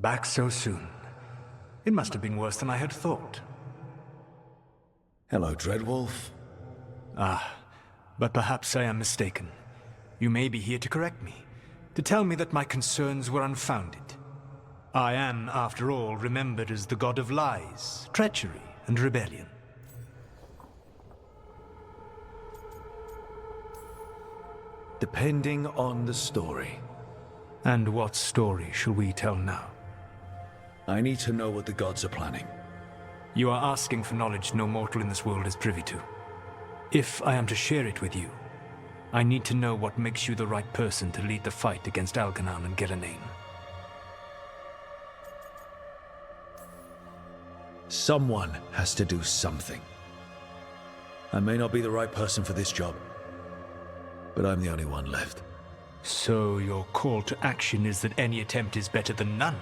Back so soon. It must have been worse than I had thought. Hello, Dreadwolf. But perhaps I am mistaken. You may be here to correct me, to tell me that my concerns were unfounded. I am, after all, remembered as the god of lies, treachery, and rebellion. Depending on the story. And what story shall we tell now? I need to know what the gods are planning. You are asking for knowledge no mortal in this world is privy to. If I am to share it with you, I need to know what makes you the right person to lead the fight against Algernon and Gillenane. Someone has to do something. I may not be the right person for this job, but I'm the only one left. So your call to action is that any attempt is better than none?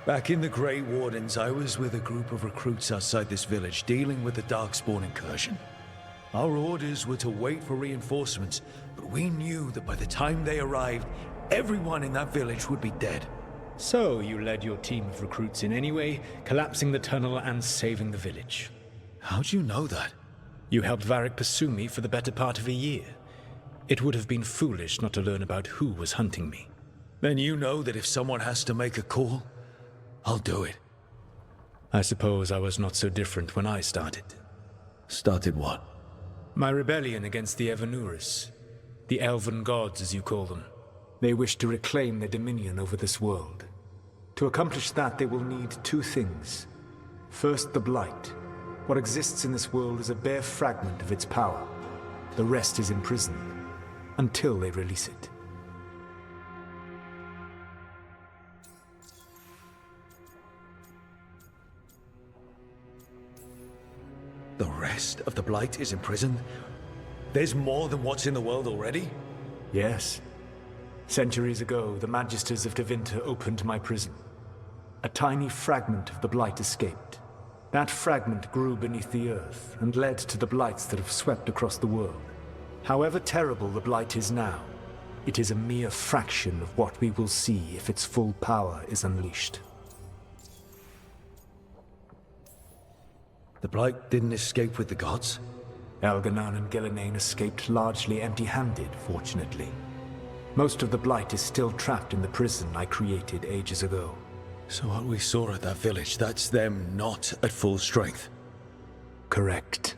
Back in the Grey Wardens, I was with a group of recruits outside this village dealing with the Darkspawn incursion. Our orders were to wait for reinforcements, but we knew that by the time they arrived, everyone in that village would be dead. So you led your team of recruits in any way, collapsing the tunnel and saving the village. How'd you know that? You helped Varric pursue me for the better part of a year. It would have been foolish not to learn about who was hunting me. Then you know that if someone has to make a call, I'll do it. I suppose I was not so different when I started. Started what? My rebellion against the Evanuris. The Elven gods, as you call them. They wish to reclaim their dominion over this world. To accomplish that, they will need two things. First, the Blight. What exists in this world is a bare fragment of its power. The rest is imprisoned, until they release it. The rest of the Blight is imprisoned? There's more than what's in the world already? Yes. Centuries ago, the Magisters of Tevinter opened my prison. A tiny fragment of the Blight escaped. That fragment grew beneath the earth and led to the Blights that have swept across the world. However terrible the Blight is now, it is a mere fraction of what we will see if its full power is unleashed. The Blight didn't escape with the gods? Algernon and Gillenane escaped largely empty-handed, fortunately. Most of the Blight is still trapped in the prison I created ages ago. So what we saw at that village, that's them not at full strength? Correct.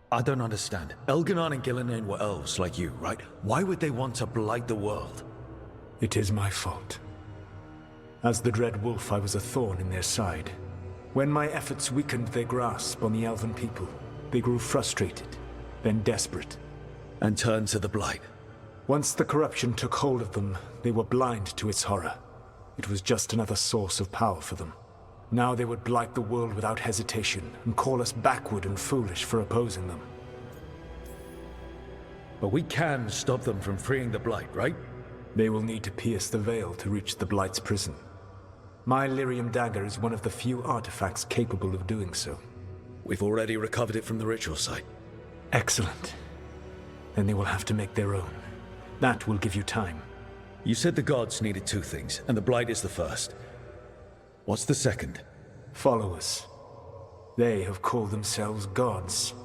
I don't understand. Algernon and Gillenane were elves like you, right? Why would they want to blight the world? It is my fault. As the Dread Wolf, I was a thorn in their side. When my efforts weakened their grasp on the Elven people, they grew frustrated, then desperate. And turned to the Blight. Once the corruption took hold of them, they were blind to its horror. It was just another source of power for them. Now they would blight the world without hesitation, and call us backward and foolish for opposing them. But we can stop them from freeing the Blight, right? They will need to pierce the veil to reach the Blight's prison. My Lyrium dagger is one of the few artifacts capable of doing so. We've already recovered it from the ritual site. Excellent. Then they will have to make their own. That will give you time. You said the gods needed two things, and the Blight is the first. What's the second? Followers. They have called themselves gods.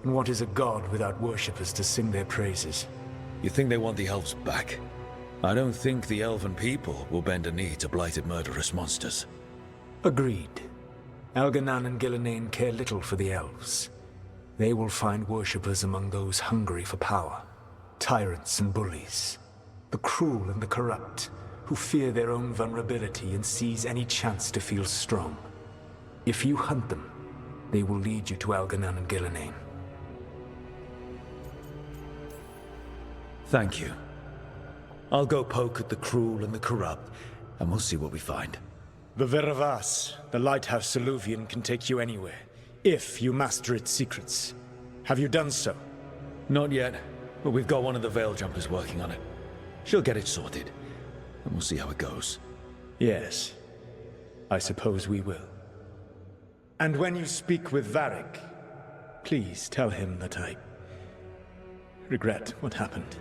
And what is a god without worshippers to sing their praises? You think they want the elves back? I don't think the elven people will bend a knee to blighted murderous monsters. Agreed. Algernon and Gillenane care little for the elves. They will find worshippers among those hungry for power. Tyrants and bullies. The cruel and the corrupt, who fear their own vulnerability and seize any chance to feel strong. If you hunt them, they will lead you to Algernon and Gillenane. Thank you. I'll go poke at the cruel and the corrupt, and we'll see what we find. The Veravas, the lighthouse Soluvian, can take you anywhere, if you master its secrets. Have you done so? Not yet, but we've got one of the Veil Jumpers working on it. She'll get it sorted, and we'll see how it goes. Yes, I suppose we will. And when you speak with Varric, please tell him that I regret what happened.